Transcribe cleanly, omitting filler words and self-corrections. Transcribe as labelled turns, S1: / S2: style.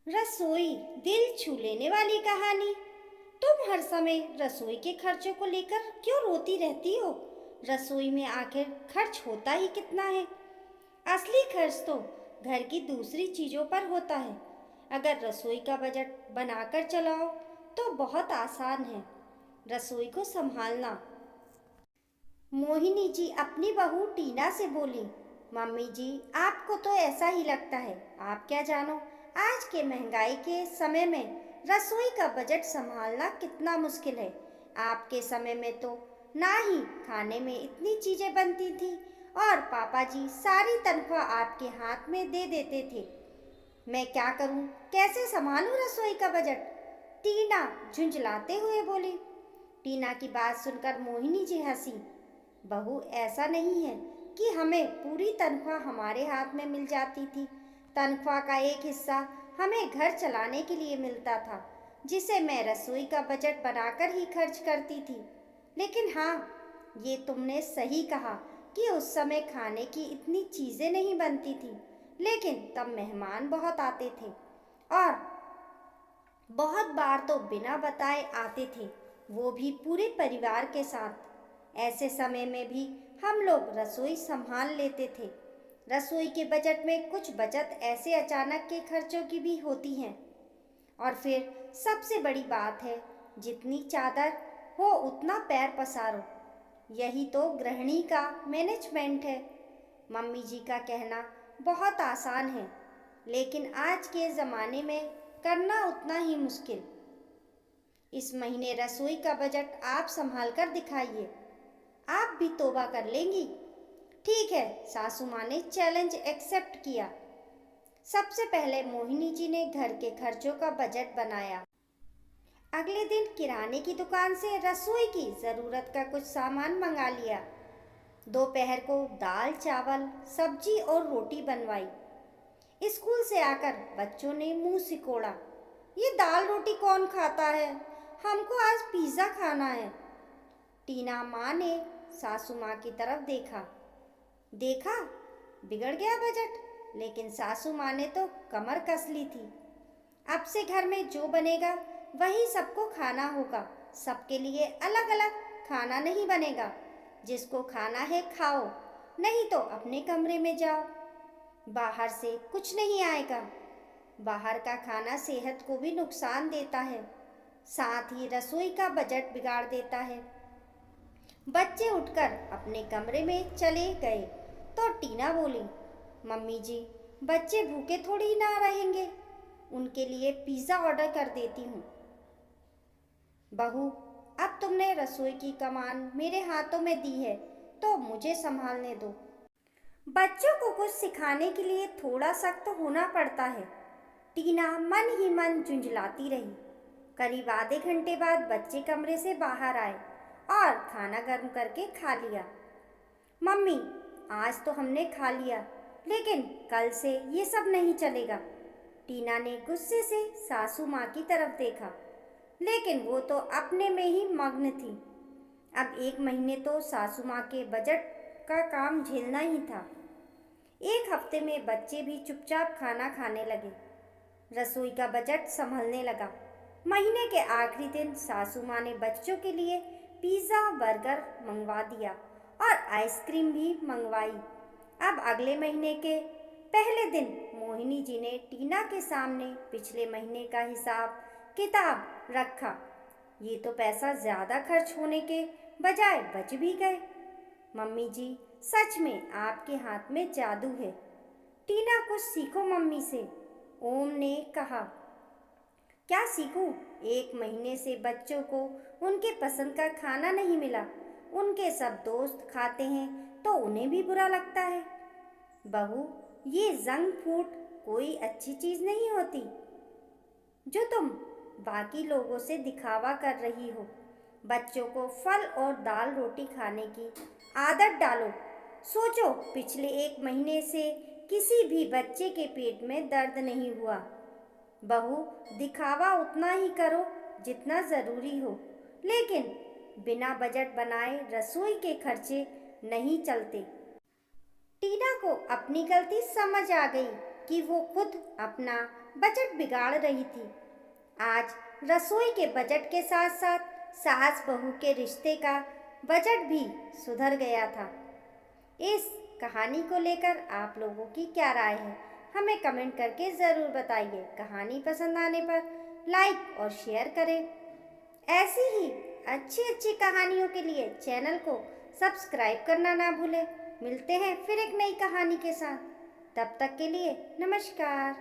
S1: रसोई दिल छू लेने वाली कहानी। तुम हर समय रसोई के खर्चों को लेकर क्यों रोती रहती हो? रसोई में आखिर खर्च होता ही कितना है? असली खर्च तो घर की दूसरी चीजों पर होता है। अगर रसोई का बजट बनाकर चलाओ तो बहुत आसान है रसोई को संभालना। मोहिनी जी अपनी बहू टीना से बोली, मम्मी जी आपको तो ऐसा ही लगता है, आप क्या जानो आज के महंगाई के समय में रसोई का बजट संभालना कितना मुश्किल है। आपके समय में तो ना ही खाने में इतनी चीजें बनती थी और पापा जी सारी तनख्वाह आपके हाथ में दे देते थे। मैं क्या करूं, कैसे संभालूं रसोई का बजट? टीना झुंझलाते हुए बोली। टीना की बात सुनकर मोहिनी जी हंसी। बहू ऐसा नहीं है कि हमें पूरी तनख्वाह हमारे हाथ में मिल जाती थी। तनख्वाह का एक हिस्सा हमें घर चलाने के लिए मिलता था, जिसे मैं रसोई का बजट बनाकर ही खर्च करती थी। लेकिन हाँ, ये तुमने सही कहा कि उस समय खाने की इतनी चीज़ें नहीं बनती थी, लेकिन तब मेहमान बहुत आते थे और बहुत बार तो बिना बताए आते थे, वो भी पूरे परिवार के साथ। ऐसे समय में भी हम लोग रसोई संभाल लेते थे। रसोई के बजट में कुछ बचत ऐसे अचानक के खर्चों की भी होती हैं। और फिर सबसे बड़ी बात है, जितनी चादर हो उतना पैर पसारो। यही तो गृहिणी का मैनेजमेंट है। मम्मी जी का कहना बहुत आसान है, लेकिन आज के ज़माने में करना उतना ही मुश्किल। इस महीने रसोई का बजट आप संभाल कर दिखाइए, आप भी तौबा कर लेंगी। ठीक है, सासू माँ ने चैलेंज एक्सेप्ट किया। सबसे पहले मोहिनी जी ने घर के खर्चों का बजट बनाया। अगले दिन किराने की दुकान से रसोई की ज़रूरत का कुछ सामान मंगा लिया। दोपहर को दाल चावल सब्जी और रोटी बनवाई। स्कूल से आकर बच्चों ने मुंह सिकोड़ा, ये दाल रोटी कौन खाता है, हमको आज पिज़्ज़ा खाना है। टीना माँ ने सासू माँ की तरफ देखा। देखा, बिगड़ गया बजट। लेकिन सासू माँ ने तो कमर कस ली थी। अब से घर में जो बनेगा वही सबको खाना होगा, सबके लिए अलग अलग खाना नहीं बनेगा। जिसको खाना है खाओ, नहीं तो अपने कमरे में जाओ। बाहर से कुछ नहीं आएगा। बाहर का खाना सेहत को भी नुकसान देता है, साथ ही रसोई का बजट बिगाड़ देता है। बच्चे उठकर अपने कमरे में चले गए तो टीना बोली, मम्मी जी बच्चे भूखे थोड़ी ना रहेंगे, उनके लिए पिज़्ज़ा ऑर्डर कर देती हूँ। बहू, अब तुमने रसोई की कमान मेरे हाथों में दी है तो मुझे संभालने दो। बच्चों को कुछ सिखाने के लिए थोड़ा सख्त होना पड़ता है। टीना मन ही मन झुंझलाती रही। करीब आधे घंटे बाद बच्चे कमरे से बाहर आए और खाना गर्म करके खा लिया। मम्मी, आज तो हमने खा लिया, लेकिन कल से ये सब नहीं चलेगा। टीना ने गुस्से से सासू माँ की तरफ देखा, लेकिन वो तो अपने में ही मग्न थी। अब एक महीने तो सासू माँ के बजट का काम झेलना ही था। एक हफ्ते में बच्चे भी चुपचाप खाना खाने लगे। रसोई का बजट संभलने लगा। महीने के आखिरी दिन सासू माँ ने बच्चों के लिए पिज़्ज़ा बर्गर मंगवा दिया और आइसक्रीम भी मंगवाई। अब अगले महीने के पहले दिन मोहिनी जी ने टीना के सामने पिछले महीने का हिसाब किताब रखा। ये तो पैसा ज़्यादा खर्च होने के बजाय बच भी गए। मम्मी जी, सच में आपके हाथ में जादू है। टीना, कुछ सीखो मम्मी से, ओम ने कहा। क्या सीखूं? एक महीने से बच्चों को उनके पसंद का खाना नहीं मिला। उनके सब दोस्त खाते हैं तो उन्हें भी बुरा लगता है। बहू, ये जंक फूड कोई अच्छी चीज़ नहीं होती जो तुम बाकी लोगों से दिखावा कर रही हो। बच्चों को फल और दाल रोटी खाने की आदत डालो। सोचो, पिछले एक महीने से किसी भी बच्चे के पेट में दर्द नहीं हुआ। बहू, दिखावा उतना ही करो जितना ज़रूरी हो, लेकिन बिना बजट बनाए रसोई के खर्चे नहीं चलते। टीना को अपनी गलती समझ आ गई कि वो खुद अपना बजट बिगाड़ रही थी। आज रसोई के बजट के साथ साथ सास बहू के रिश्ते का बजट भी सुधर गया था। इस कहानी को लेकर आप लोगों की क्या राय है, हमें कमेंट करके ज़रूर बताइए। कहानी पसंद आने पर लाइक और शेयर करें। ऐसी ही अच्छी अच्छी कहानियों के लिए चैनल को सब्सक्राइब करना ना भूलें। मिलते हैं फिर एक नई कहानी के साथ। तब तक के लिए नमस्कार।